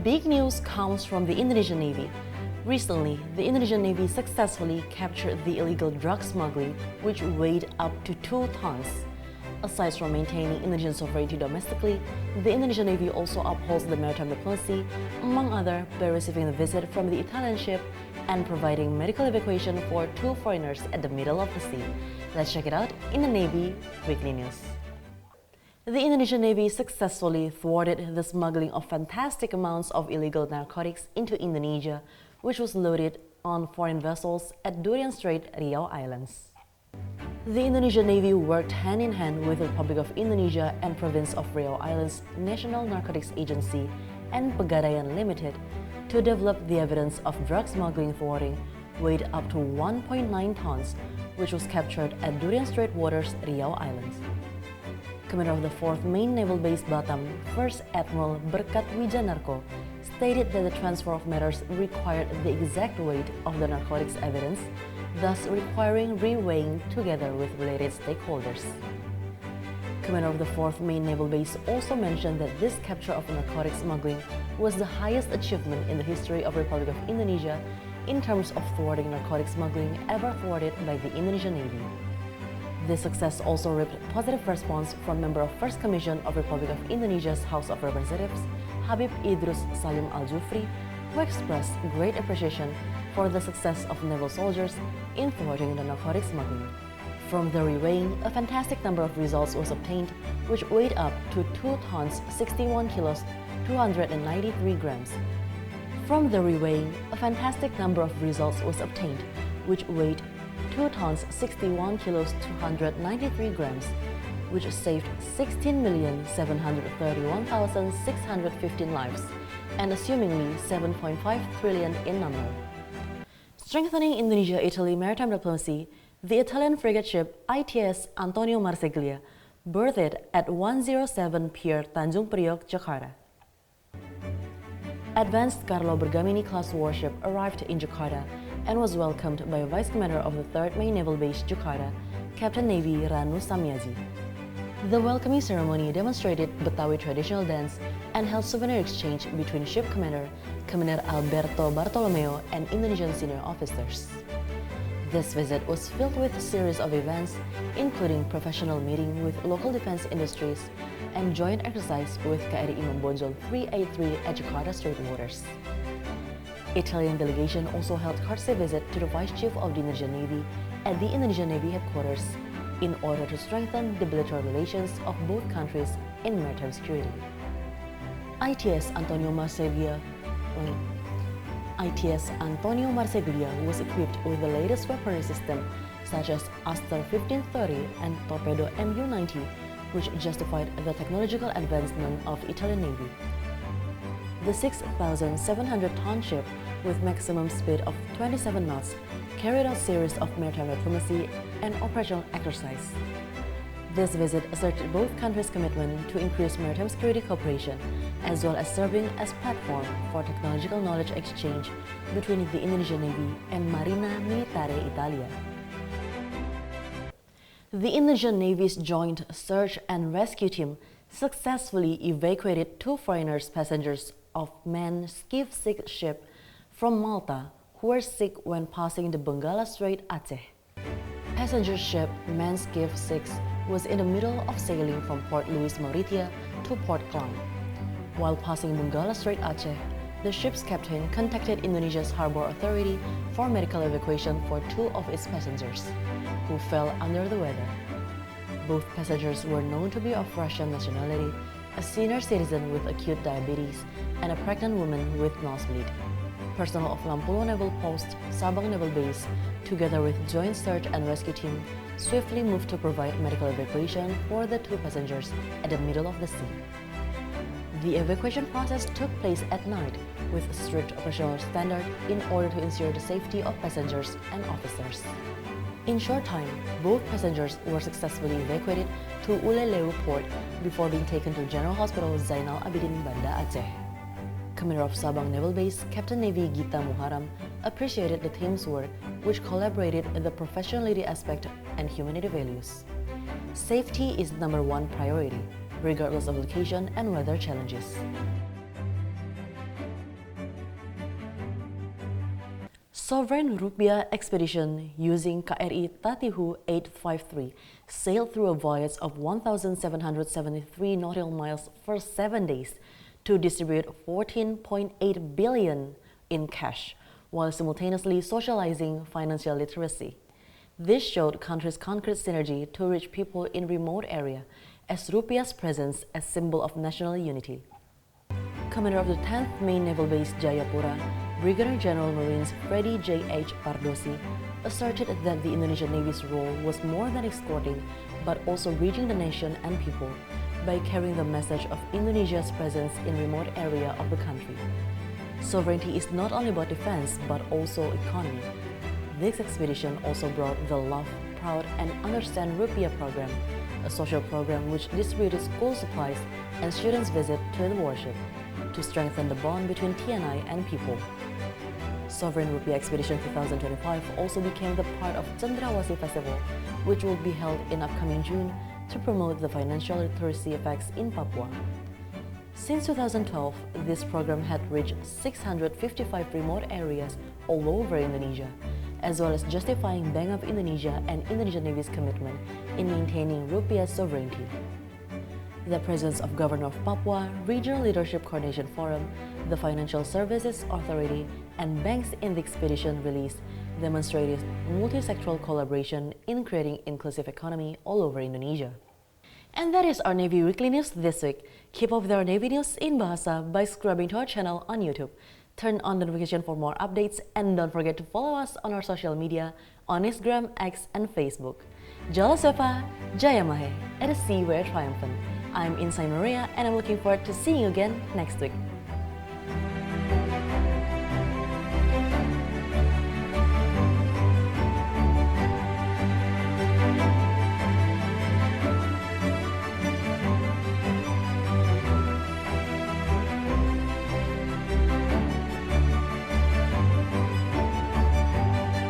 big news comes from the Indonesian Navy. Recently, the Indonesian Navy successfully captured the illegal drug smuggling, which weighed up to 2 tons. Aside from maintaining Indonesian sovereignty domestically, the Indonesian Navy also upholds the maritime diplomacy, among other, by receiving a visit from the Italian ship and providing medical evacuation for 2 foreigners at the middle of the sea. Let's check it out in the Navy Weekly News. The Indonesian Navy successfully thwarted the smuggling of fantastic amounts of illegal narcotics into Indonesia, which was loaded on foreign vessels at Durian Strait, Riau Islands. The Indonesian Navy worked hand-in-hand with the Republic of Indonesia and Province of Riau Islands National Narcotics Agency and Pegadaian Limited to develop the evidence of drug smuggling thwarting weighed up to 1.9 tons, which was captured at Durian Strait waters, Riau Islands. Commander of the 4th Main Naval Base Batam, First Admiral Berkat Wijanarko, stated that the transfer of matters required the exact weight of the narcotics evidence, thus requiring reweighing together with related stakeholders. Commander of the 4th Main Naval Base also mentioned that this capture of narcotic smuggling was the highest achievement in the history of Republic of Indonesia in terms of thwarting narcotic smuggling ever thwarted by the Indonesian Navy. This success also reaped positive response from member of First Commission of Republic of Indonesia's House of Representatives, Habib Idrus Salim Al-Jufri, who expressed great appreciation for the success of naval soldiers in thwarting the narcotic smuggling. From the reweighing, a fantastic number of results was obtained, which weighed up to 2 tons 61 kilos 293 grams. From the reweighing, a fantastic number of results was obtained, which weighed 2 tons 61 kilos 293 grams, which saved 16,731,615 lives, and assumingly 7.5 trillion in number. Strengthening Indonesia-Italy maritime diplomacy, the Italian frigate ship ITS Antonio Marseglia berthed at 107 Pier Tanjung Priok, Jakarta. Advanced Carlo Bergamini-class warship arrived in Jakarta and was welcomed by Vice Commander of the 3rd Main Naval Base, Jakarta, Captain Navy Ranu Samyazi. The welcoming ceremony demonstrated Betawi traditional dance and held souvenir exchange between ship commander, Commander Alberto Bartolomeo, and Indonesian senior officers. This visit was filled with a series of events, including professional meeting with local defense industries and joint exercise with KRI Imam Bonjol 383 at Jakarta Strait waters. Italian delegation also held courtesy visit to the Vice Chief of the Indonesian Navy at the Indonesian Navy headquarters in order to strengthen the bilateral relations of both countries in maritime security. ITS Antonio Marseglia was equipped with the latest weaponry system such as Aster 1530 and Torpedo MU-90, which justified the technological advancement of Italian Navy. The 6,700-ton ship, with maximum speed of 27 knots, carried out a series of maritime diplomacy and operational exercise. This visit asserted both countries' commitment to increase maritime security cooperation, as well as serving as platform for technological knowledge exchange between the Indonesian Navy and Marina Militare Italia. The Indonesian Navy's Joint Search and Rescue Team successfully evacuated 2 foreigners passengers of MAN Skiff 6 ship from Malta who were sick when passing the Benggala Strait, Aceh. Passenger ship MAN Skiff 6 was in the middle of sailing from Port Louis, Mauritius to Port Klang. While passing Benggala Strait, Aceh, the ship's captain contacted Indonesia's Harbor Authority for medical evacuation for 2 of its passengers, who fell under the weather. Both passengers were known to be of Russian nationality, a senior citizen with acute diabetes, and a pregnant woman with nosebleed. Personnel of Lampulo Naval Post, Sabang Naval Base, together with Joint Search and Rescue Team, swiftly moved to provide medical evacuation for the 2 passengers at the middle of the sea. The evacuation process took place at night with strict operational standard in order to ensure the safety of passengers and officers. In short time, both passengers were successfully evacuated to Uleleu port before being taken to General Hospital Zainal Abidin, Banda Aceh. Commander of Sabang Naval Base, Captain Navy Gita Muharam, appreciated the team's work, which collaborated in the professionality aspect and humanity values. Safety is #1 priority, regardless of location and weather challenges. Sovereign Rupiah expedition using KRI Tatihu 853 sailed through a voyage of 1,773 nautical miles for 7 days to distribute 14.8 billion in cash, while simultaneously socializing financial literacy. This showed countries' concrete synergy to reach people in remote area, as Rupiah's presence as symbol of national unity. Commander of the 10th Main Naval Base Jayapura, Brigadier General Marines Freddy J.H. Pardosi, asserted that the Indonesian Navy's role was more than escorting, but also reaching the nation and people by carrying the message of Indonesia's presence in remote area of the country. Sovereignty is not only about defense, but also economy. This expedition also brought the Love, Proud and Understand Rupiah program, a social program which distributed school supplies and students visit to the worship, to strengthen the bond between TNI and people. Sovereign Rupiah Expedition 2025 also became the part of Cendrawasih Festival, which will be held in upcoming June to promote the financial literacy effects in Papua. Since 2012, this program had reached 655 remote areas all over Indonesia, as well as justifying Bank of Indonesia and Indonesian Navy's commitment in maintaining Rupiah's sovereignty. The presence of Governor of Papua, Regional Leadership Coordination Forum, the Financial Services Authority, and banks in the expedition release demonstrated multi-sectoral collaboration in creating inclusive economy all over Indonesia. And that is our Navy Weekly News this week. Keep up with our Navy News in Bahasa by subscribing to our channel on YouTube. Turn on the notification for more updates and don't forget to follow us on our social media on Instagram, X, and Facebook. Jalesvevajayamahe, at a sea we're triumphant. I'm Insai Maria and I'm looking forward to seeing you again next week.